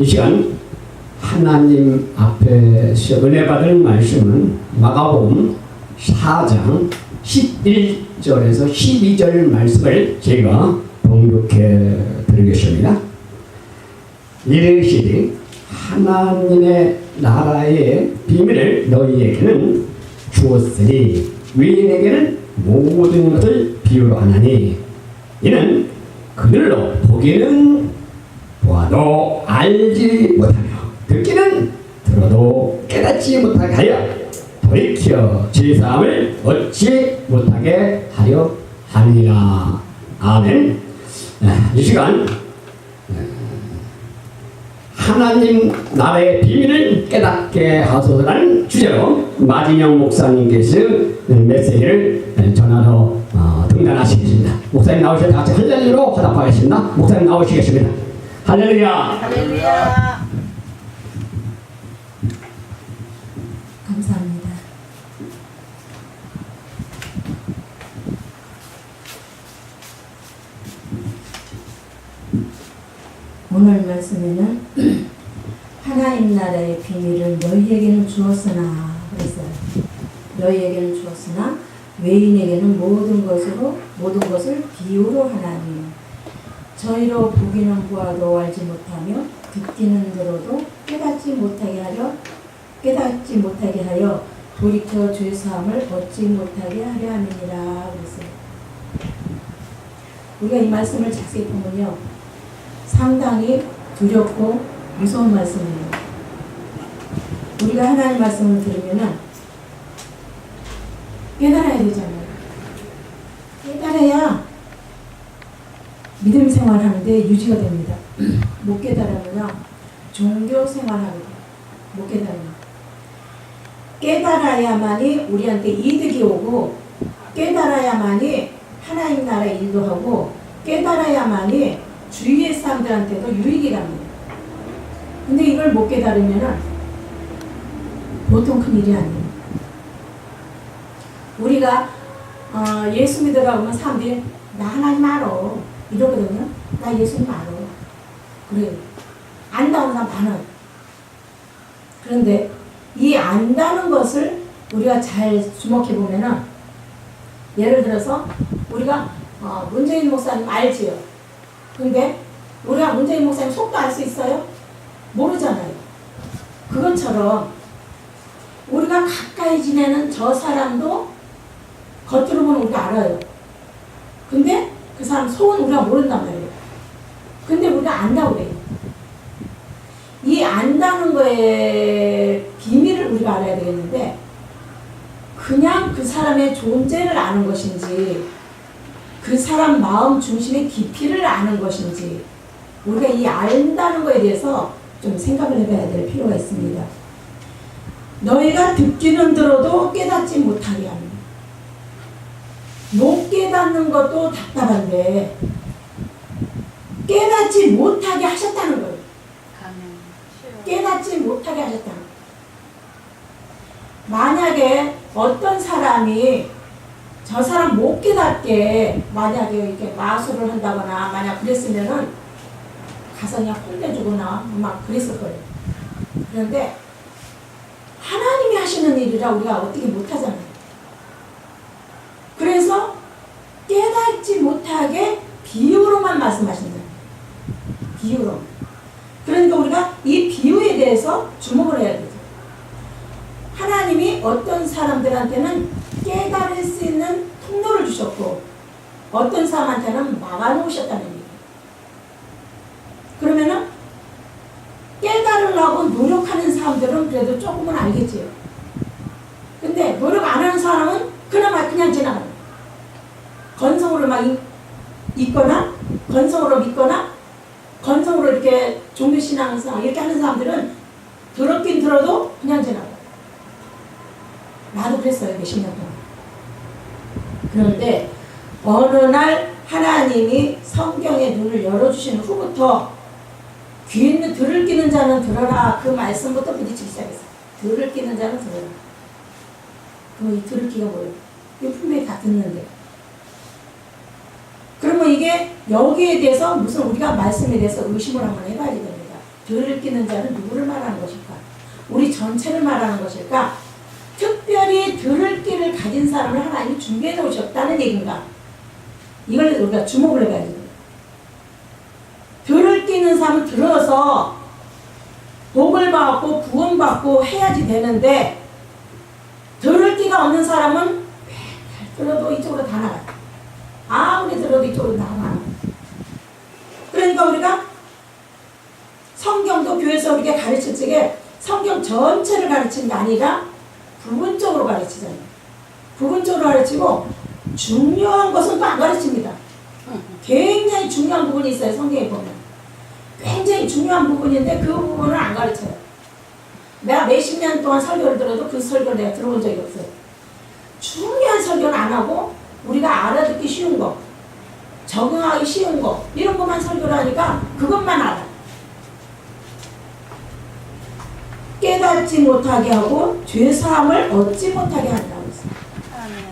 이 시간 하나님 앞에서 은혜 받을 말씀은 마가복음 4장 11절에서 12절 말씀을 제가 봉독해 드리겠습니다. 이르시되 하나님의 나라의 비밀을 너희에게는 주었으니 외인에게는 모든 것을 비유로 하나니 이는 그들로 보기는 보아도 알지 못하며 듣기는 들어도 깨닫지 못하게 하여 돌이켜 죄사함을 얻지 못하게 하려 하니라. 아멘. 이 시간 하나님 나라의 비밀을 깨닫게 하소서라는 주제로 마진영 목사님께서 메시지를 전하러 등단하시겠습니다. 목사님 나오셔서 같이 할렐루야로 화답하겠습니다. 목사님 나오시겠습니다. 할렐루야. 할렐루야. 감사합니다. 오늘 말씀에는 하나님 나라의 비밀을 너희에게는 주었으나 그랬어요. 너희에게는 주었으나 외인에게는 모든 것을 비유로 하나니 저희로 보기는 보아도 알지 못하며 듣기는 들어도 깨닫지 못하게 하여 돌이켜 죄사함을 얻지 못하게 하려 함이니라 그랬어요. 우리가 이 말씀을 자세히 보면요, 상당히 두렵고 무서운 말씀이에요. 우리가 하나님 말씀을 들으면은 깨달아야 되잖아요. 깨달아야 믿음 생활하는데 유지가 됩니다. 못 깨달으면 종교 생활하게 돼요. 못 깨달으면. 깨달아야만이 우리한테 이득이 오고, 깨달아야만이 하나님 나라에 인도하고, 깨달아야만이 주위의 사람들한테도 유익이 갑니다. 근데 이걸 못 깨달으면 보통 큰 일이 아니에요. 우리가 예수 믿으라고 하면 사람들이 나 하나님 알아 이러거든요. 나 예수님 알아. 그래요. 안다는 사람 많아요. 그런데 이 안다는 것을 우리가 잘 주목해 보면은, 예를 들어서 우리가 문재인 목사님 알지요. 근데 우리가 문재인 목사님 속도 알 수 있어요? 모르잖아요. 그것처럼 우리가 가까이 지내는 저 사람도 겉으로 보면 우리가 알아요. 근데 그 사람 속은 우리가 모른단 말이에요. 근데 우리가 안다고 그래요. 이 안다는 거에 비밀을 우리가 알아야 되겠는데, 그냥 그 사람의 존재를 아는 것인지 그 사람 마음 중심의 깊이를 아는 것인지, 우리가 이 안다는 거에 대해서 좀 생각을 해봐야 될 필요가 있습니다. 너희가 듣기는 들어도 깨닫지 못하게 합니다. 못 깨닫는 것도 답답한데 깨닫지 못하게 하셨다는 거예요. 깨닫지 못하게 하셨다는 거예요. 만약에 어떤 사람이 저 사람 못 깨닫게 만약에 이렇게 마술을 한다거나 만약 그랬으면은 가서 그냥 혼내주거나 막 그랬을 거예요. 그런데 하나님이 하시는 일이라 우리가 어떻게 못하잖아요. 그래서 깨닫지 못하게 비유로만 말씀하신다. 비유로. 그러니까 우리가 이 비유에 대해서 주목을 해야 되죠. 하나님이 어떤 사람들한테는 깨달을 수 있는 통로를 주셨고, 어떤 사람한테는 막아놓으셨다는 얘기예요. 그러면은 깨달으려고 노력하는 사람들은 그래도 조금은 알겠지요. 근데 노력 안 하는 사람은 그나마 그냥 지나가는 거예요. 건성으로 막 있거나, 건성으로 믿거나, 건성으로 이렇게 종교신앙상 이렇게 하는 사람들은 들었긴 들어도 그냥 지나가요. 나도 그랬어요. 몇십 년 동안. 그런데 어느 날 하나님이 성경의 눈을 열어주신 후부터 귀 있는 들을 끼는 자는 들어라. 그 말씀부터 부딪히기 시작했어요. 들을 끼는 자는 들어라. 그럼 이 들을 끼가 뭐예요? 이거 분명히 다 듣는데. 그러면 이게 여기에 대해서 무슨 우리가 말씀에 대해서 의심을 한번 해봐야 됩니다. 들을 끼는 자는 누구를 말하는 것일까? 우리 전체를 말하는 것일까? 특별히 들을 끼를 가진 사람을 하나님이 준비해 놓으셨다는 얘기인가? 이걸 우리가 주목을 해봐야 돼요. 들을 끼는 사람은 들어서 복을 받고 구원받고 해야지 되는데, 들을 끼가 없는 사람은 맨날 들어도 이쪽으로 다 나가요. 아무리 들어도 이쪽으로 다 나가요. 그러니까 우리가 성경도 교회에서 우리가 가르칠 적에 성경 전체를 가르치는 게 아니라 부분적으로 가르치잖아요. 부분적으로 가르치고 중요한 것은 또 안 가르칩니다. 굉장히 중요한 부분이 있어요. 성경에 보면 굉장히 중요한 부분인데 그 부분을 안 가르쳐요. 내가 몇십 년 동안 설교를 들어도 그 설교를 내가 들어본 적이 없어요. 중요한 설교는 안 하고 우리가 알아듣기 쉬운 거, 적응하기 쉬운 거, 이런 것만 설교를 하니까 그것만 알아. 깨닫지 못하게 하고 죄사함을 얻지 못하게 한다고 했어요.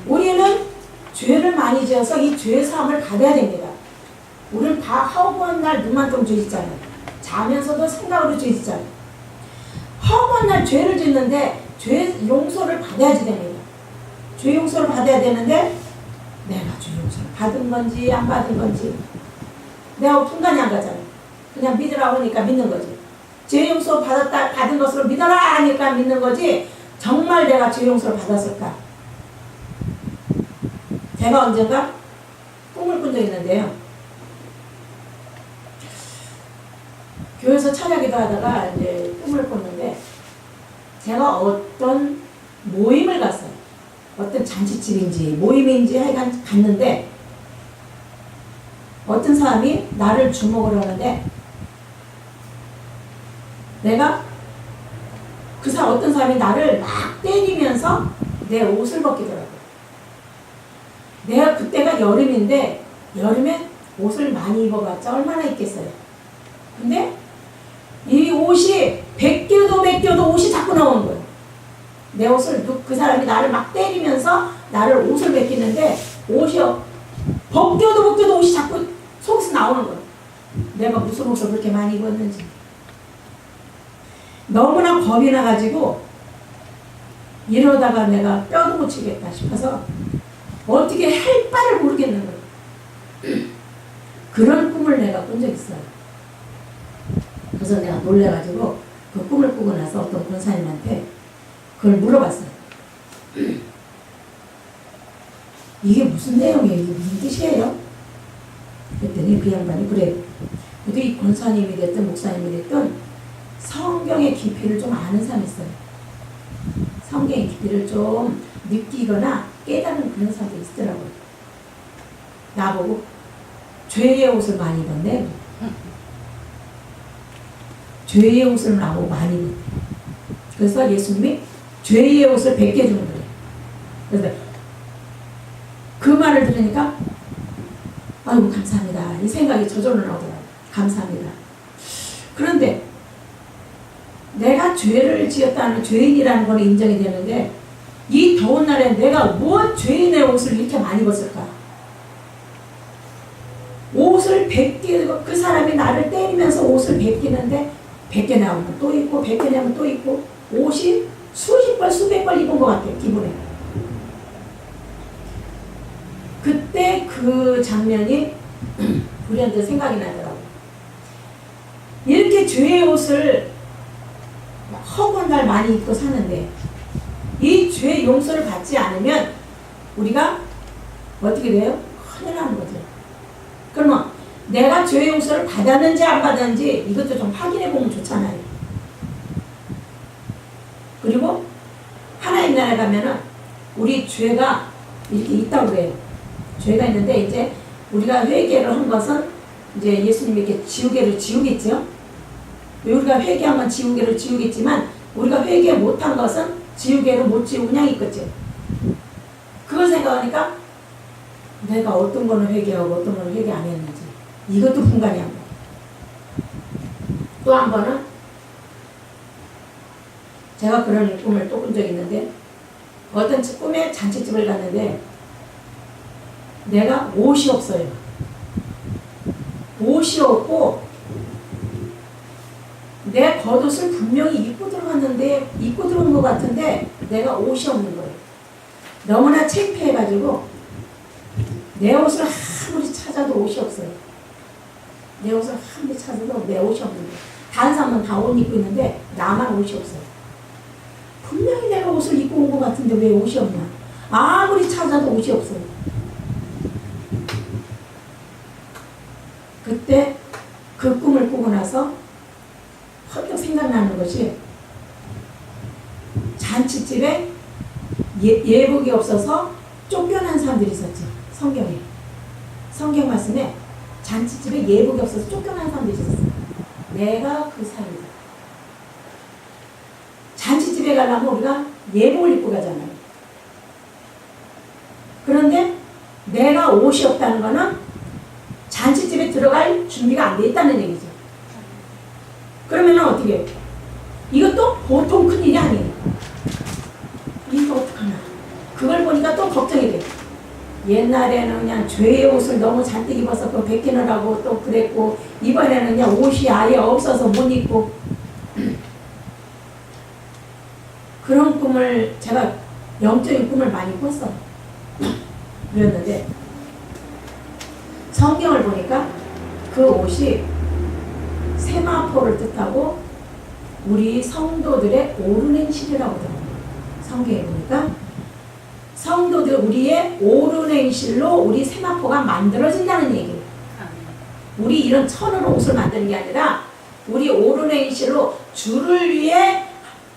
우리는 죄를 많이 지어서 이 죄사함을 받아야 됩니다. 우리는 다 허구한 날 눈만 뜨면 죄 짓잖아요. 자면서도 생각으로 죄 짓잖아요. 허구한 날 죄를 짓는데 죄 용서를 받아야지 됩니다. 죄 용서를 받아야 되는데 내가 죄 용서를 받은 건지 안 받은 건지 내가 분간이 안 가잖아요. 그냥 믿으라고 하니까 믿는 거지. 죄 용서 받은 것으로 믿어라 하니까 믿는 거지, 정말 내가 죄 용서를 받았을까? 제가 언젠가 꿈을 꾼 적이 있는데요. 교회에서 찬양기도 하다가 이제 꿈을 꿨는데, 제가 어떤 모임을 갔어요. 어떤 잔치집인지 모임인지 하여간 갔는데, 어떤 사람이 나를 주목을 하는데, 내가 어떤 사람이 나를 막 때리면서 내 옷을 벗기더라고요. 내가 그때가 여름인데, 여름에 옷을 많이 입어봤자 얼마나 입겠어요. 근데 이 옷이 벗겨도 옷이 자꾸 나오는 거예요. 내 옷을 그 사람이 나를 막 때리면서 나를 옷을 벗기는데, 옷이 벗겨도 옷이 자꾸 속에서 나오는 거예요. 내가 무슨 옷을 그렇게 많이 입었는지. 너무나 겁이 나가지고 이러다가 내가 뼈도 못 치겠다 싶어서 어떻게 할 바를 모르겠는 거예요. 그런 꿈을 내가 꾼 적이 있어요. 그래서 내가 놀래가지고 그 꿈을 꾸고 나서 어떤 권사님한테 그걸 물어봤어요. 이게 무슨 내용이에요? 이게 무슨 뜻이에요? 그랬더니 그 양반이 그래요. 그래도 이 권사님이 됐든 목사님이 됐든 성경의 깊이를 좀 아는 사람이 있어요. 성경의 깊이를 좀 느끼거나 깨닫는 그런 사람들이 있더라고요. 나보고 죄의 옷을 많이 입었네. 죄의 옷을 나보고 많이 입었네. 그래서 예수님이 죄의 옷을 벗겨주는 거예요. 그래서 그 말을 들으니까 아이고 감사합니다. 이 생각이 저절로 나오더라고요. 감사합니다. 그런데 내가 죄를 지었다는 죄인이라는 건 인정이 되는데, 이 더운 날에 내가 무엇 죄인의 옷을 이렇게 많이 입었을까? 옷을 벗기고, 그 사람이 나를 때리면서 옷을 벗기는데 벗겨내면 또 입고 벗겨내면 또 입고, 옷이 수십 벌 수백 벌 입은 것 같아요. 기분에. 그때 그 장면이 우리한테 생각이 나더라고요. 이렇게 죄의 옷을 허구한 날 많이 입고 사는데, 이 죄 용서를 받지 않으면 우리가 어떻게 돼요? 큰일 나는 거죠. 그러면 내가 죄 용서를 받았는지 안 받았는지 이것도 좀 확인해 보면 좋잖아요. 그리고 하나님 나라에 가면은 우리 죄가 이렇게 있다고 그래요. 죄가 있는데, 이제 우리가 회개를 한 것은 이제 예수님이 이렇게 지우개를 지우겠죠. 우리가 회개하면 지우개를 지우겠지만, 우리가 회개 못한 것은 지우개를 못 지우고 그냥 있겠죠. 그걸 생각하니까 내가 어떤 거는 회개하고 어떤 거는 회개 안 했는지 이것도 분간이 안 돼. 또 한 번은 제가 그런 꿈을 또 꾼 적이 있는데, 어떤 꿈에 잔치집을 갔는데 내가 옷이 없어요. 옷이 없고 내 겉옷을 분명히 입고 들어갔는데 입고 들어온 것 같은데 내가 옷이 없는 거예요. 너무나 창피해가지고 내 옷을 아무리 찾아도 옷이 없어요. 내 옷을 아무리 찾아도 내 옷이 없는 거예요. 다른 사람은 다 옷 입고 있는데 나만 옷이 없어요. 분명히 내가 옷을 입고 온 것 같은데 왜 옷이 없냐. 아무리 찾아도 옷이 없어요. 그때 그 꿈을 꾸고 나서 헌뜩 생각나는 것이 잔치집에 예복이 없어서 쫓겨난 사람들이 있었죠. 성경에. 성경 말씀에 잔치집에 예복이 없어서 쫓겨난 사람들이 있었어요. 내가 그 사람이다. 잔치집에 가려면 우리가 예복을 입고 가잖아요. 그런데 내가 옷이 없다는 거는 잔치집에 들어갈 준비가 안 돼 있다는 얘기죠. 그러면 어떻게 해요? 이것도 보통 큰일이 아니에요. 이거 어떡하나. 그걸 보니까 또 걱정이 돼요. 옛날에는 그냥 죄의 옷을 너무 잔뜩 입어서 그거 벗기느라고 또 그랬고, 이번에는 그냥 옷이 아예 없어서 못 입고. 그런 꿈을, 제가 영적인 꿈을 많이 꿨어요. 그랬는데 성경을 보니까 그 옷이 세마포를 뜻하고 우리 성도들의 오른행실이라고 들어요. 성경에 보니까 성도들 우리의 오른행실로 우리 세마포가 만들어진다는 얘기예요. 우리 이런 천으로 옷을 만드는 게 아니라 우리 오른행실로 주를 위해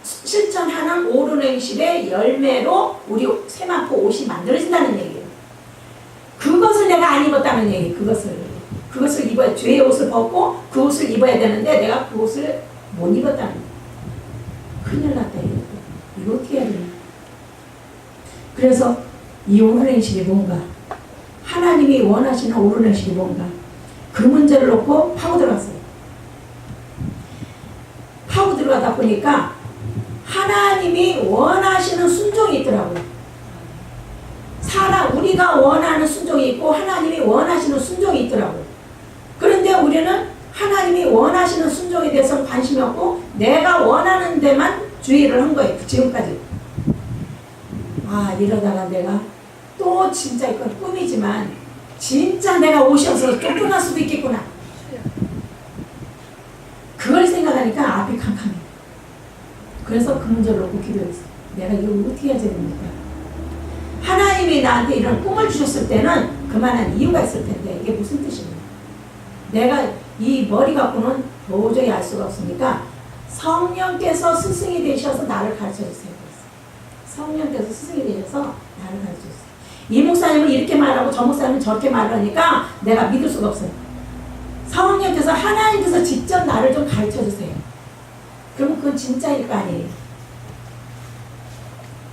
실천하는 오른행실의 열매로 우리 세마포 옷이 만들어진다는 얘기예요. 그것을 내가 안 입었다는 얘기. 그것을 입어야, 죄의 옷을 벗고 그 옷을 입어야 되는데 내가 그 옷을 못 입었다는 얘기. 큰일 났다. 이거 어떻게 해야 되나. 그래서 이 오른행실이 뭔가, 하나님이 원하시는 오른행실이 뭔가, 그 문제를 놓고 파고 들어갔어요. 파고 들어가다 보니까 하나님이 원하시는 순종이 있더라고요. 우리가 원하는 순종이 있고 하나님이 원하시는 순종이 있더라고요. 그런데 우리는 하나님이 원하시는 순종에 대해서는 관심이 없고 내가 원하는 데만 주의를 한 거예요. 지금까지. 이러다가 내가 또 진짜 이건 꿈이지만 진짜 내가 옷이 없어서 쫓겨날 수도 있겠구나. 그걸 생각하니까 앞이 캄캄해. 그래서 그 문제를 놓고 기도했어요. 내가 이걸 어떻게 해야 됩니까? 하나님이 나한테 이런 꿈을 주셨을 때는 그만한 이유가 있을 텐데 이게 무슨 뜻입니까? 내가 이 머리 갖고는 도저히 알 수가 없으니까 성령께서 스승이 되셔서 나를 가르쳐주세요. 성령께서 스승이 되셔서 나를 가르쳐주세요. 이 목사님은 이렇게 말하고 저 목사님은 저렇게 말하니까 내가 믿을 수가 없어요. 성령께서, 하나님께서 직접 나를 좀 가르쳐주세요. 그럼 그건 진짜일 거 아니에요.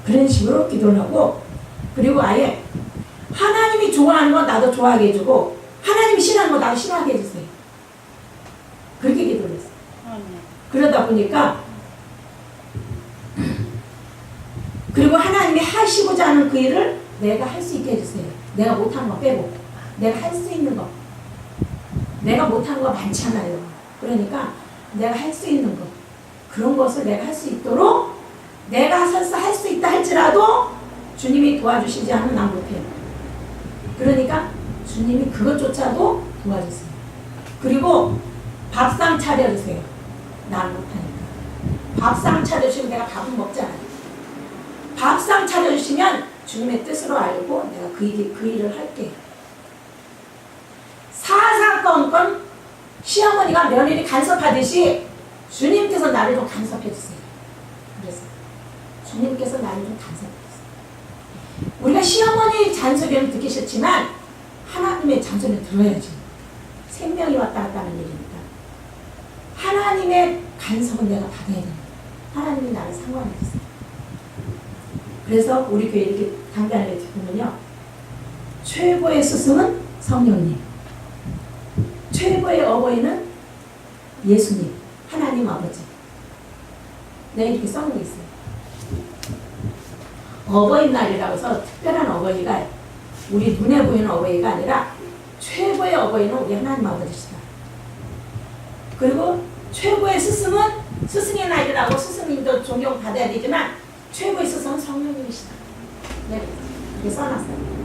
그런 식으로 기도를 하고, 그리고 아예 하나님이 좋아하는 거 나도 좋아하게 해주고 하나님이 싫어하는 거 나도 싫어하게 해주세요. 그렇게 기도를 했어요. 그러다 보니까 그리고 하나님이 하시고자 하는 그 일을 내가 할 수 있게 해주세요. 내가 못하는 거 빼고 내가 할 수 있는 거, 내가 못하는 거 많잖아요. 그러니까 내가 할 수 있는 거, 그런 것을 내가 할 수 있도록, 내가 할 수 있다 할지라도 주님이 도와주시지 않으면 난 못해요. 그러니까 주님이 그것조차도 도와주세요. 그리고 밥상 차려주세요. 난 못하니까. 밥상 차려주시면 내가 밥은 먹잖아요. 밥상 차려주시면 주님의 뜻으로 알고 내가 그 일을 할게요. 사사건건 시어머니가 며느리 간섭하듯이 주님께서 나를 좀 간섭해주세요. 그래서 주님께서 나를 좀 간섭해주세요. 우리가 시어머니 잔소리는 듣기 싫지만 하나님의 잔소리는 들어야지. 생명이 왔다 갔다 하는 일이니까. 하나님의 간섭은 내가 받아야 됩니다. 하나님이 나를 상관해주세요. 그래서 우리 교회 이렇게 강단을 보면요, 최고의 스승은 성령님, 최고의 어버이는 예수님, 하나님 아버지. 네, 이렇게 써놓은 게 있어요. 어버이날이라고 해서 특별한 어버이가, 우리 눈에 보이는 어버이가 아니라 최고의 어버이는 우리 하나님 아버지시다. 그리고 최고의 스승은 스승의 날이라고 스승님도 존경받아야 되지만 최고의 스승은 성령님이시다. 네, 이렇게 써놨어요.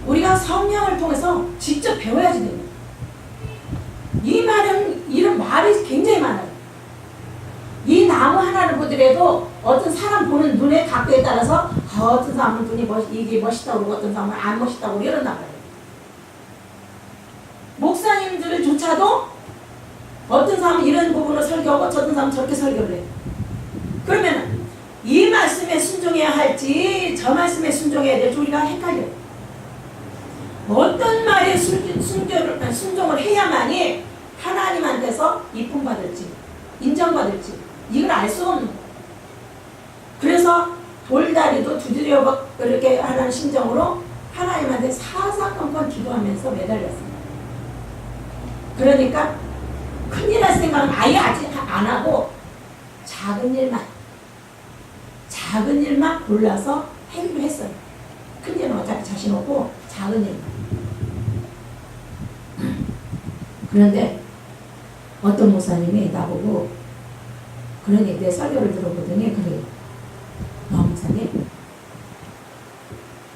우리가 성령을 통해서 직접 배워야지 됩니다. 이 말은 이런 말이 굉장히 많아요. 이 나무 하나를 보더라도 어떤 사람 보는 눈의 각도에 따라서 어떤 사람은 눈이 이게 멋있다고 그러고 어떤 사람은 안 멋있다고 그러고 이런단 말이에요. 목사님들조차도 어떤 사람은 이런 부분을 설교하고 어떤 사람은 저렇게 설교를 해요. 그러면 이 말씀에 순종해야 할지 저 말씀에 순종해야 될지 우리가 헷갈려요. 어떤 말에 순종을 해야만이 하나님한테서 이쁨 받을지 인정받을지 이걸 알 수 없는 거예요. 그래서 돌다리도 두드려 이렇게 하는 심정으로 하나님한테 사사건건 기도하면서 매달렸습니다. 그러니까 큰일 날 생각은 아예 아직 안 하고 작은 일만 골라서 하기로 했어요. 큰 일은 어차피 자신 없고 작은 일만. 그런데 어떤 목사님이 나보고 그러니 내 설교를 들어보더니 그래요. 목사님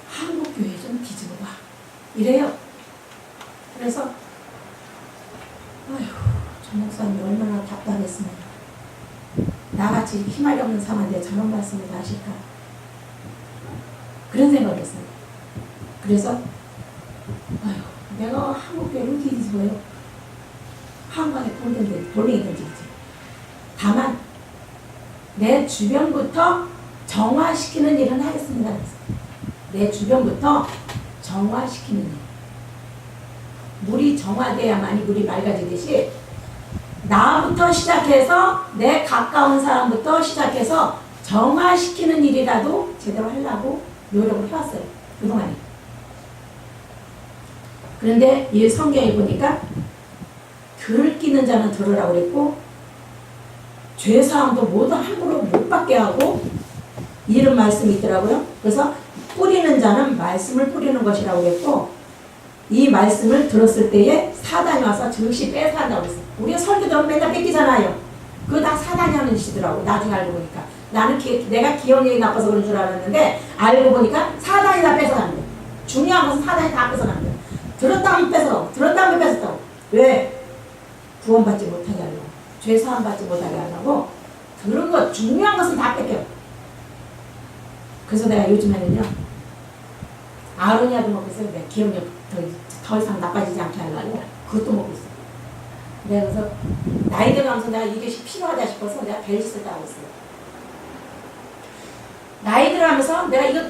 한국교회 좀 뒤집어봐 이래요. 그래서 아휴 저 목사님 얼마나 답답했으면 나같이 희망이 없는 사람한테 저런 말씀을 하실까 그런 생각을 했어요. 그래서 아휴 내가 한국교회를 뒤집어요. 한강에 돌멩이 던지지. 다만 내 주변부터 정화시키는 일은 하겠습니다. 내 주변부터 정화시키는 일. 물이 정화돼야만이 물이 맑아지듯이 나부터 시작해서 내 가까운 사람부터 시작해서 정화시키는 일이라도 제대로 하려고 노력을 해왔어요. 그동안에. 그런데 이 성경에 보니까 들키는 자는 들으라고 그랬고 죄사함도 모두 함부로 못 받게 하고 이런 말씀이 있더라고요. 그래서 뿌리는 자는 말씀을 뿌리는 것이라고 그랬고 이 말씀을 들었을 때에 사단이 와서 즉시 뺏어간다고 그랬어요. 우리가 설교 들으면 맨날 뺏기잖아요. 그거 다 사단이 하는 짓이더라고. 나중에 알고 보니까. 나는 내가 기억력이 나빠서 그런 줄 알았는데 알고 보니까 사단이 다 뺏어간대. 중요한 것은 사단이 다 뺏어간대. 들었다 하면 뺏어가고 들었다 하면 뺏었다고. 왜? 구원받지 못하게 하려고. 죄 사함 받지 못하게 하려고 들은 것 중요한 것은 다 뺏겨요. 그래서 내가 요즘에는요 아로니아도 먹고 있어요. 내 기억력 더 이상 나빠지지 않게 하려고 그것도 먹고 있어요. 내가 그래서 나이 들어가면서 내가 이것이 필요하다 싶어서 내가 벨짓을 따고 있어요. 나이 들어가면서 내가 이거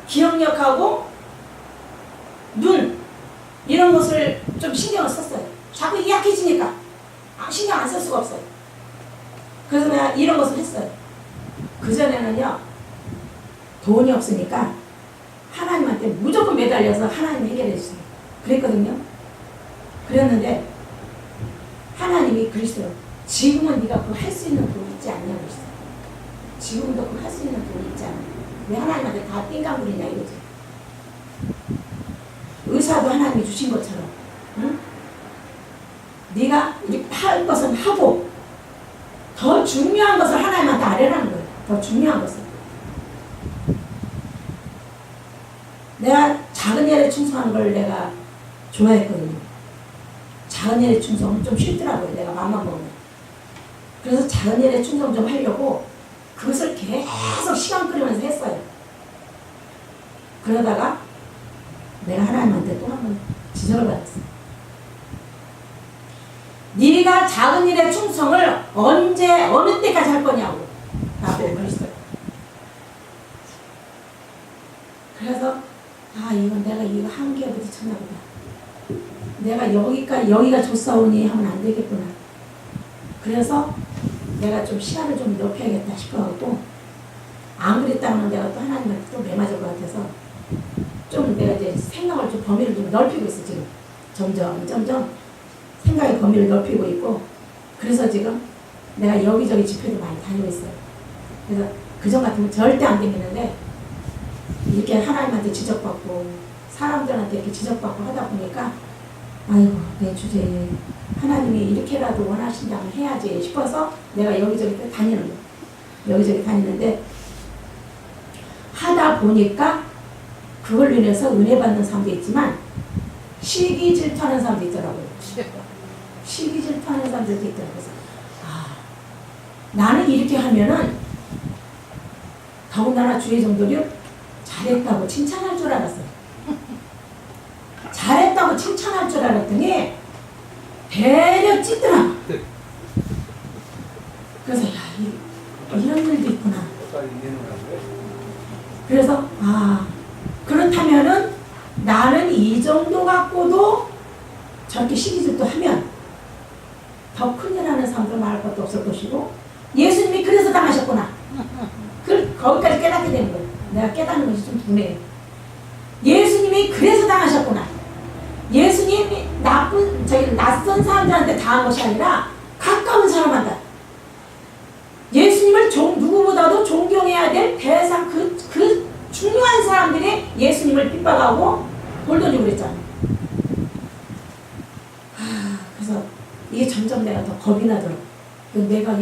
기억력하고 눈 이런 것을 좀 신경을 썼어요. 자꾸 이게 약해지니까 신경 안 쓸 수가 없어요. 그래서 내가 이런 것을 했어요. 그전에는요 돈이 없으니까 하나님한테 무조건 매달려서 하나님 해결해 주세요. 그랬거든요. 그랬는데 하나님이 그랬어요. 지금은 네가 그거 할 수 있는 돈이 있지 않냐고 그랬어요. 지금도 그거 할 수 있는 돈이 있지 않냐. 왜 하나님한테 다 띵강부리냐 이거지. 의사도 하나님이 주신 것처럼 응? 네가 이렇게 할 것은 하고 더 중요한 것을 하나님한테 아뢰라는 거예요. 더 중요한 것을. 내가 작은 일에 충성하는 걸 내가 좋아했거든요. 작은 일에 충성은 좀 싫더라고요. 내가 마음만 먹으면. 그래서 작은 일에 충성 좀 하려고 그것을 계속 시간 끌으면서 했어요. 그러다가 내가 하나님한테 또 한 번 지적을 받았어요. 네가 작은 일에 충성을 언제 어느 때까지 할 거냐고 나보고 그랬어요. 그래서 이건 내가 이거 한계에 부딪혔나 보다. 내가 여기가 좋사오니 하면 안 되겠구나. 그래서 내가 좀 시간을 좀 넓혀야겠다 싶어갖고 안 그랬다면 내가 또 하나님한테 또 매맞을 것 같아서 좀 내가 이제 생각을 좀 범위를 좀 넓히고 있어 지금. 점점 생각의 범위를 넓히고 있고 그래서 지금 내가 여기저기 집회도 많이 다니고 있어요. 그래서 그전 같으면 절대 안 되겠는데 이렇게 하나님한테 지적받고 사람들한테 이렇게 지적받고 하다 보니까 아이고 내 주제에 하나님이 이렇게라도 원하신다면 해야지 싶어서 내가 여기저기 다니는 거예요. 여기저기 다니는데 하다 보니까 그걸 인해서 은혜 받는 사람도 있지만 시기 질투하는 사람도 있더라고요. 시기 질투하는 사람들도 있더라고요. 그래서 나는 이렇게 하면은 더군다나 주의 종들이 잘했다고 칭찬할 줄 알았어요. 잘했다고 칭찬할 줄 알았더니 배려 찢더라. 그래서 야 이런 일도 있구나. 그래서 그렇다면은 나는 이 정도 갖고도 저렇게 시기질도 하면 더 큰일 나는 사람들 말할 것도 없을 것이고 예수님이 그래서 당하셨구나. 거기까지 깨닫게 되는 거예요. 내가 깨닫는 것이 좀 분해요. 예수님이 그래서 당하셨구나. 예수님이 낯선 사람들한테 당한 것이 아니라 가까운 사람한테. 예수님을 누구보다도 존경해야 될 대상 그 중요한 사람들이 예수님을 핍박하고 돌던지고 그랬잖아요. 그래서 이게 점점 내가 더 겁이 나더라고. 내가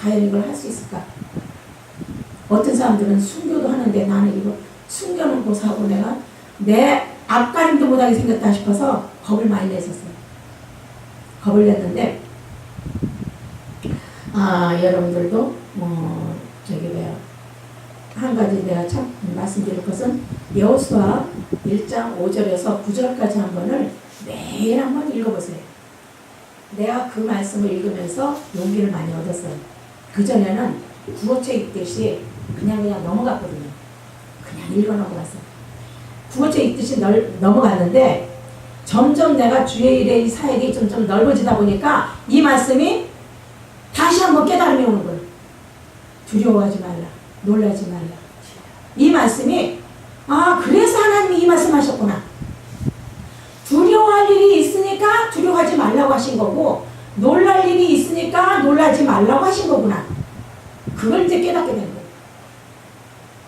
과연 이걸 할 수 있을까? 어떤 사람들은 순교도 하는데 나는 이거 순교는 고사하고 내가 내 앞가림도 못하게 생겼다 싶어서 겁을 많이 냈었어요. 겁을 냈는데 여러분들도 한 가지 내가 참 말씀드릴 것은 여호수아 1장 5절에서 9절까지 한 번을 매일 한번 읽어보세요. 내가 그 말씀을 읽으면서 용기를 많이 얻었어요. 그전에는 구어체 읽듯이 그냥 넘어갔거든요. 그냥 읽어 넘어갔어요. 구어체 읽듯이 넘어갔는데 점점 내가 주의 일의 이 사역이 점점 넓어지다 보니까 이 말씀이 다시 한번 깨달음이 오는 거예요. 두려워하지 말라. 놀라지 말라. 이 말씀이 그래서 하나님이 이 말씀 하셨구나. 두려워할 일이 있으니까 두려워하지 말라고 하신 거고 놀랄 일이 있으니까 놀라지 말라고 하신 거구나. 그걸 이제 깨닫게 된 거예요.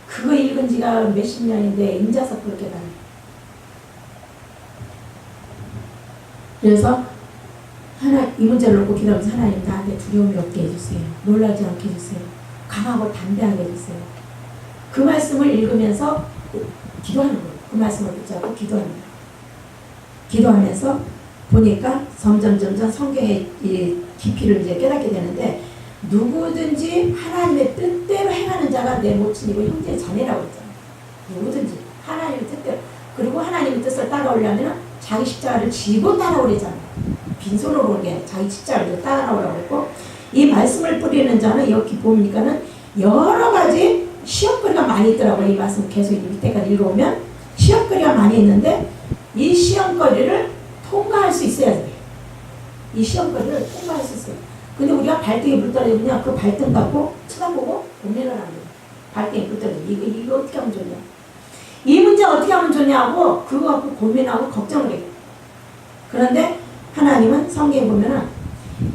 그거 읽은 지가 몇십 년인데 인자서 그걸 깨달아요. 그래서 이 문제를 놓고 기도하면서 하나님 나한테 두려움이 없게 해주세요. 놀라지 않게 해주세요. 강하고 담대하게 해주세요. 그 말씀을 읽으면서 기도하는 거예요. 그 말씀을 붙잡고 기도하는 거예요. 기도하면서 보니까 점점 성경의 이 깊이를 이제 깨닫게 되는데 누구든지 하나님의 뜻대로 행하는 자가 내 모친이고 형제 자매라고 했잖아요. 누구든지 하나님의 뜻대로. 그리고 하나님의 뜻을 따라오려면 자기 십자가를 지고 따라오려잖아요. 빈손으로 오는 게 자기 십자가를 따라오라고 했고 이 말씀을 뿌리는 자는 여기 보니까는 여러 가지 시험거리가 많이 있더라고요. 이 말씀 계속 밑에까지 읽어오면 시험거리가 많이 있는데 이 시험거리를 통과할 수 있어야 돼요. 이 시험거리를 통과할 수 있어요. 근데 우리가 발등에 물 떨어지면 그 발등 갖고 쳐다보고 고민을 안 해요. 발등에 물 떨어지면 이거 어떻게 하면 좋냐. 이 문제 어떻게 하면 좋냐고 그거 갖고 고민하고 걱정을 해요. 그런데 하나님은 성경에 보면은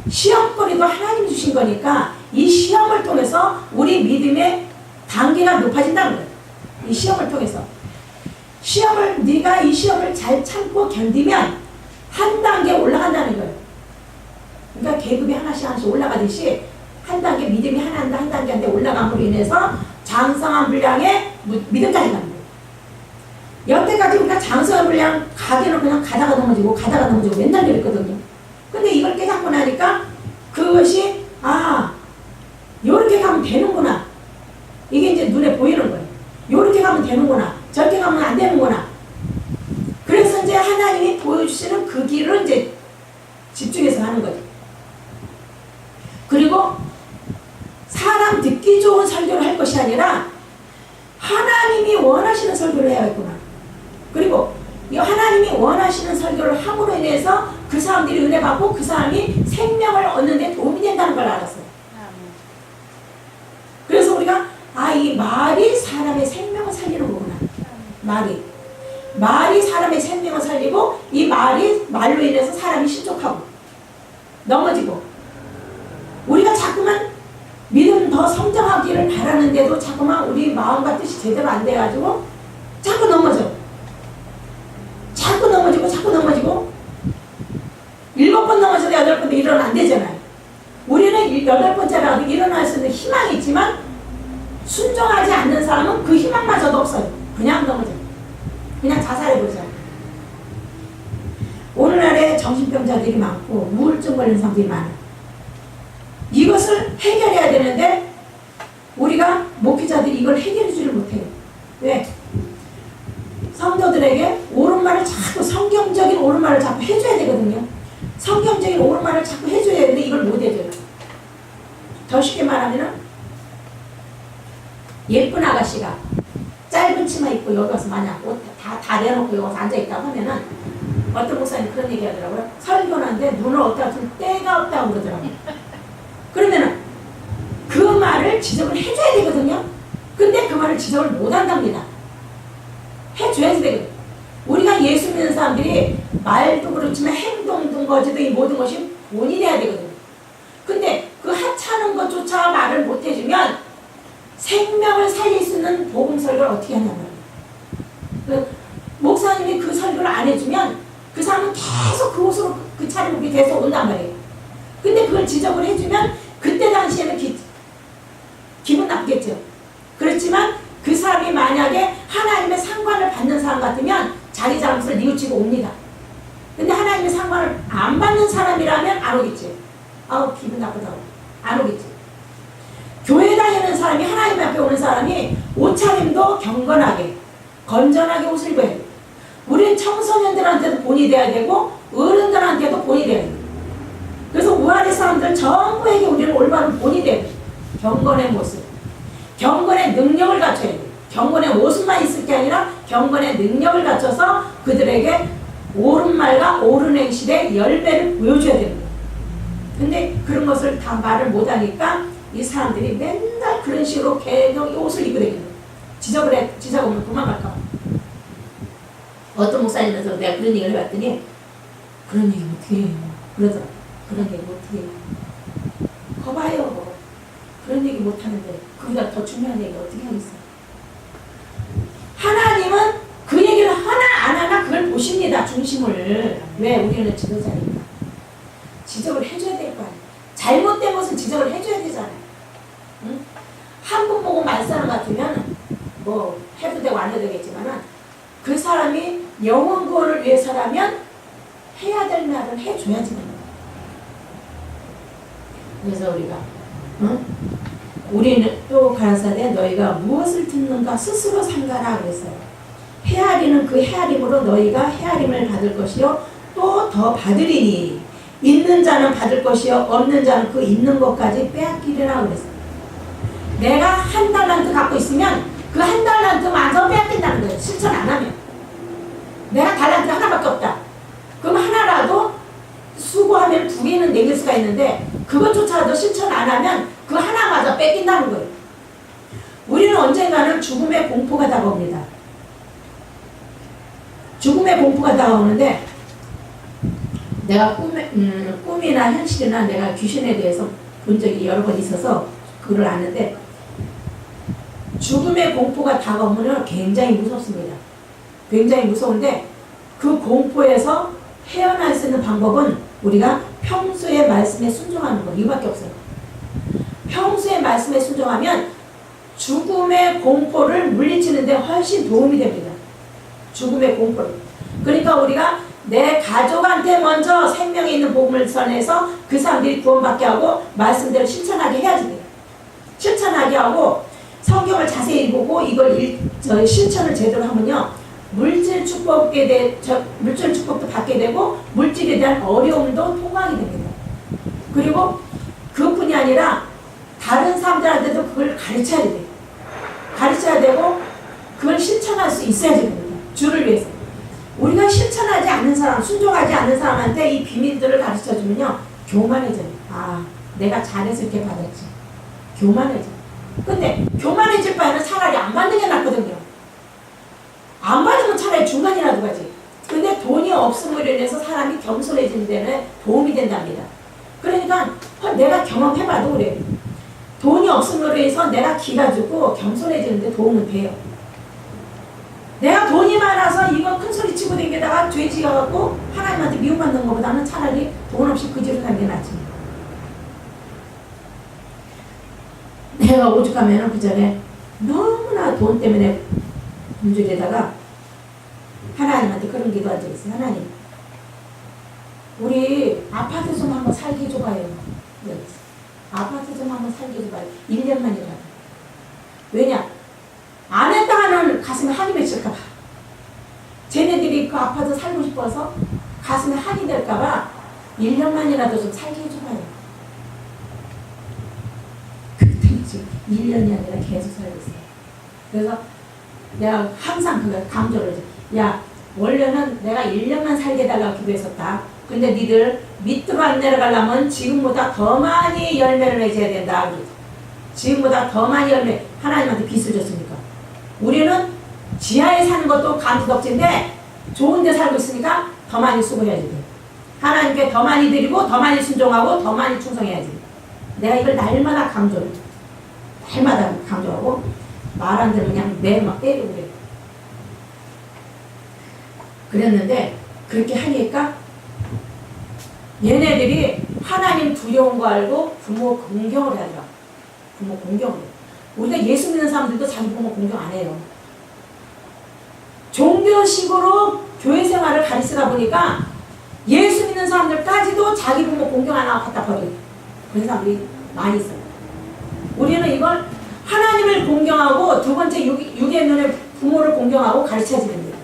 시험거리도 하나님이 주신 거니까 이 시험을 통해서 우리 믿음의 단계가 높아진다는 거예요. 이 시험을 통해서. 네가 이 시험을 잘 참고 견디면 한 단계 올라간다는 거예요. 그러니까 계급이 하나씩 올라가듯이 한 단계 믿음이 한 단계한테 올라감으로 인해서 장성한 분량의 믿음까지 가는 거예요. 여태까지 우리가 장성한 분량 가게로 그냥 가다가 넘어지고 맨날 그랬거든요. 근데 이걸 깨닫고 나니까 그것이 요렇게 가면 되는구나. 이게 이제 눈에 보이는 거예요. 요렇게 가면 되는구나. 저렇게 가면 안 되는구나. 그래서 이제 하나님이 보여주시는 그 길을 이제 집중해서 하는 거죠. 그리고 사람 듣기 좋은 설교를 할 것이 아니라 하나님이 원하시는 설교를 해야겠구나. 그리고 이 하나님이 원하시는 설교를 함으로 인해서 그 사람들이 은혜 받고 그 사람이 생명을 얻는 데 도움이 된다는 걸 알았어요. 그래서 우리가 이 말이 사람의 생명을 살리는 거구나. 말이 사람의 생명을 살리고 이 말로 인해서 사람이 실족하고 넘어지고 우리가 자꾸만 믿음 더 성장하기를 바라는데도 자꾸만 우리 마음과 뜻이 제대로 안 돼가지고 자꾸 넘어지고 일어나 안 되잖아요. 우리는 여덟 번째라도 일어날 수 있는 희망이 있지만 순종하지 않는 사람은 그 희망마저도 없어요. 그냥 넘어져요. 그냥 자살해버리잖아요. 오늘날에 정신병자들이 많고 우울증 걸린 사람들이 많아요. 이것을 해결해야 되는데 우리가 목회자들이 이걸 해결해주지 못해요. 왜? 성도들에게 옳은 말을 자꾸 성경적인 옳은 말을 자꾸 해줘야 되거든요. 성경적인 옳은 말을 자꾸 해줘야 되는데 이걸 못 해줘요. 더 쉽게 말하면 예쁜 아가씨가 짧은 치마 입고 여기 와서 만약 옷 다 내놓고 여기 와서 앉아있다고 하면은 어떤 목사님 그런 얘기 하더라고요. 설교하는데 눈을 어디다 둘 데가 없다고 그러더라고요. 그러면은 그 말을 지적을 해줘야 되거든요. 근데 그 말을 지적을 못 한답니다. 해줘야지 되거든요. 우리가 예수 믿는 사람들이 말도 그렇지만 행동도 거지도 이 모든 것이 본인해야 되거든요. 근데 그 하찮은 것조차 말을 못 해주면 생명을 살릴 수 있는 복음 설교를 어떻게 하냐면 목사님이 그 설교를 안 해주면 그 사람은 계속 그곳으로 그 차림이 계속 온단 말이에요. 근데 그걸 지적을 해주면 그때 당시에는 기분 나쁘겠죠. 그렇지만 그 사람이 만약에 하나님의 상관을 받는 사람 같으면 자기 잘못을 뉘우치고 옵니다. 근데 하나님의 상관을 안 받는 사람이라면 안 오겠지. 아우 기분 나쁘다고 안 오겠지. 교회 다니는 사람이 하나님 앞에 오는 사람이 옷차림도 경건하게 건전하게 옷을 입어야 돼. 우리는 청소년들한테도 본이 돼야 되고 어른들한테도 본이 돼야 돼. 그래서 우아래 사람들 전부에게 우리는 올바른 본이 돼야 돼. 경건의 모습, 경건의 능력을 갖춰야 돼. 경건의 옷만 있을 게 아니라 경건의 능력을 갖춰서 그들에게 옳은 말과 옳은 행실의 열매를 보여줘야 됩니다. 근데 그런 것을 다 말을 못하니까 이 사람들이 맨날 그런 식으로 계속 옷을 입고 다니는 지적하면 도망갈까 봐. 어떤 목사님한테 내가 그런 얘기를 해봤더니 그런 얘기 어떻게 해요? 그러더라. 그런 얘기 어떻게 해요? 거봐요. 그런 얘기 못하는데 그보다 더 중요한 얘기 어떻게 하겠어요? 하나님은 그 얘기를 하나 안 하나 그걸 보십니다. 중심을. 왜? 우리는 지도자니까. 지적을 해줘야 될 거 아니에요. 잘못된 것은 지적을 해줘야 되잖아요. 응? 한 번 보고 말 사람 같으면 뭐 해도 되고 안 해도 되겠지만은 그 사람이 영원 구원을 위해서라면 해야 될 말은 해줘야지 됩니다. 그래서 우리가 응? 우리는 또 가라사대 너희가 무엇을 듣는가 스스로 삼가라 그랬어요. 헤아리는 그 헤아림으로 너희가 헤아림을 받을 것이요 또 더 받으리니 있는 자는 받을 것이요 없는 자는 그 있는 것까지 빼앗기리라 그랬어요. 내가 한 달란트 갖고 있으면 그 한 달란트마저 빼앗긴다는 거예요. 실천 안 하면. 내가 달란트 하나밖에 없다. 그럼 하나라도 수고하면 두 개는 내길 수가 있는데 그것조차도 실천 안 하면 그 하나마저 뺏긴다는 거예요. 우리는 언젠가는 죽음의 공포가 다가옵니다. 죽음의 공포가 다가오는데 내가 꿈이나 현실이나 내가 귀신에 대해서 본 적이 여러 번 있어서 그걸 아는데 죽음의 공포가 다가오면 굉장히 무섭습니다. 굉장히 무서운데 그 공포에서 헤어날 수 있는 방법은 우리가 평소의 말씀에 순종하는 것 이거밖에 없어요. 평소의 말씀에 순종하면 죽음의 공포를 물리치는 데 훨씬 도움이 됩니다. 죽음의 공포를. 그러니까 우리가 내 가족한테 먼저 생명이 있는 복음을 전해서 그 사람들이 구원받게 하고 말씀대로 실천하게 해야지 돼요. 실천하게 하고 성경을 자세히 보고 이걸 실천을 제대로 하면요. 물질 축복도 받게 되고 물질에 대한 어려움도 통과하게 됩니다. 그리고 그뿐이 아니라 다른 사람들한테도 그걸 가르쳐야 돼요. 가르쳐야 되고 그걸 실천할 수 있어야 됩니다. 주를 위해서. 우리가 실천하지 않는 사람, 순종하지 않는 사람한테 이 비밀들을 가르쳐주면요. 교만해져요. 아, 내가 잘해서 이렇게 받았지. 교만해져. 근데 교만해질 바에는 차라리 안 받는 게 낫거든요. 안 받으면 차라리 중간이라도 가지. 근데 돈이 없음으로 인해서 사람이 겸손해지는 데는 도움이 된답니다. 그러니까 내가 경험해봐도 그래요. 돈이 없음으로 인해서 내가 기가 주고 겸손해지는 데 도움은 돼요. 내가 돈이 많아서 이거 큰 소리 치고 다니다가 죄지어 갖고 하나님한테 미움받는 것보다는 차라리 돈 없이 그 집을 사는 게 낫지. 내가 오죽하면 그 전에 너무나 돈 때문에 문제되다가 하나님한테 그런 기도한 적이 있어요. 하나님, 우리 아파트 좀 한번 살게 해줘봐요. 아파트 좀 한번 살게 해줘봐요. 1년만이라도. 왜냐? 안 했다 하는 가슴에 한이 맺힐까봐. 쟤네들이 그 아파트 살고 싶어서 가슴에 한이 될까봐 1년만이라도 좀 살게 해줘봐요. 그랬더니 지금 1년이 아니라 계속 살고 있어요. 그래서 내가 항상 그걸 강조를 해줘. 야, 원래는 내가 1년만 살게 해달라고 기도했었다. 근데 니들 밑으로 안 내려가려면 지금보다 더 많이 열매를 맺어야 된다. 지금보다 더 많이 열매, 하나님한테 빚을 줬으니까. 우리는 지하에 사는 것도 감지덕지인데 좋은 데 살고 있으니까 더 많이 수고해야지 돼. 하나님께 더 많이 드리고 더 많이 순종하고 더 많이 충성해야지. 내가 이걸 날마다 강조해. 날마다 강조하고 말 안 들으면 그냥 매일 막 때리고 그래. 그랬는데 그렇게 하니까 얘네들이 하나님 두려운 거 알고 부모 공경을 하더라. 부모 공경을. 우리가 예수 믿는 사람들도 자기 부모 공경 안 해요. 종교식으로 교회 생활을 가르치다 보니까 예수 믿는 사람들까지도 자기 부모 공경 안 하고 갖다 버려요. 그런 사람들이 많이 있어요. 우리는 이걸 하나님을 공경하고 두 번째 육의 눈에 부모를 공경하고 가르쳐야지 됩니다.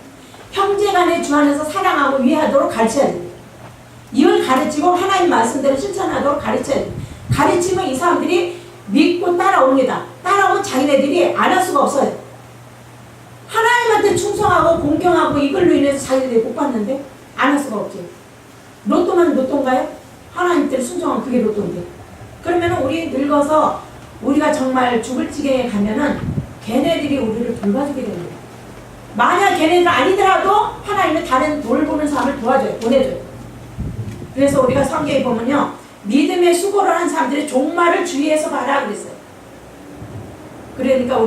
형제간에 주 안에서 사랑하고 위하도록 가르쳐야 됩니다. 이걸 가르치고 하나님 말씀대로 실천하도록 가르쳐야 됩니다. 가르치면 이 사람들이 믿고 따라옵니다. 따라오면 자기네들이 안 할 수가 없어요. 하나님한테 충성하고 공경하고 이걸로 인해서 자기네들이 복 받는데 안 할 수가 없지. 로또만 로또인가요? 하나님께 순종하면 그게 로또인데. 그러면 우리 늙어서 우리가 정말 죽을 지경에 가면은 걔네들이 우리를 돌봐주게 됩니다. 만약 걔네들 아니더라도 하나님은 다른 돌보는 사람을 도와줘요. 보내줘요. 그래서 우리가 성경에 보면요. 믿음의 수고를 한 사람들의 종말을 주의해서 봐라 그랬어요. 그러니까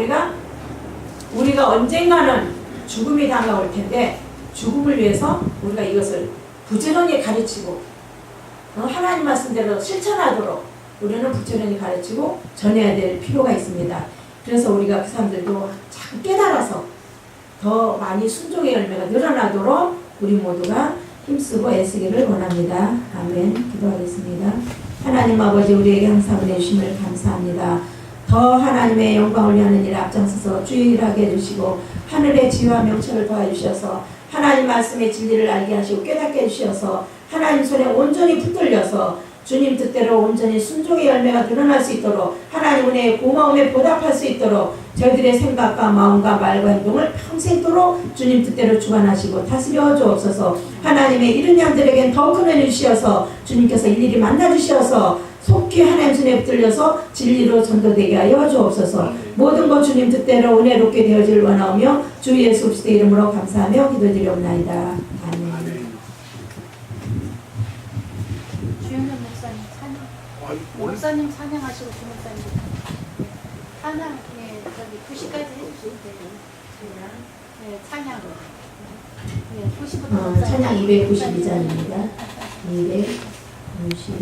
우리가 언젠가는 죽음이 다가올 텐데 죽음을 위해서 우리가 이것을 부지런히 가르치고 하나님 말씀대로 실천하도록 우리는 부지런히 가르치고 전해야 될 필요가 있습니다. 그래서 우리가 그 사람들도 잘 깨달아서 더 많이 순종의 열매가 늘어나도록 우리 모두가 힘쓰고 애쓰기를 원합니다. 아멘. 기도하겠습니다. 하나님 아버지, 우리에게 항상 은혜 주심을 감사합니다. 더 하나님의 영광을 위하는 일에 앞장서서 주일하게 해주시고 하늘의 지혜와 명철을 더해주셔서 하나님 말씀의 진리를 알게 하시고 깨닫게 해주셔서 하나님 손에 온전히 붙들려서 주님 뜻대로 온전히 순종의 열매가 드러날 수 있도록 하나님 은혜의 고마움에 보답할 수 있도록 저희들의 생각과 마음과 말과 행동을 평생도록 주님 뜻대로 주관하시고 다스려 주옵소서. 하나님의 이른 양들에겐 더 큰 은혜 주시어서 주님께서 일일이 만나 주시어서 속히 하나님 손에 붙들려서 진리로 전도되게 하여 주옵소서. 모든 것 주님 뜻대로 은혜롭게 되어지를 원하오며 주 예수 그리스도의 이름으로 감사하며 기도드리옵나이다. 아멘. 목사님 찬양하시고 주목사님 찬양 저기 9시까지 해주시면 네, 찬양으로 네, 9시부터 찬양 292장입니다. 290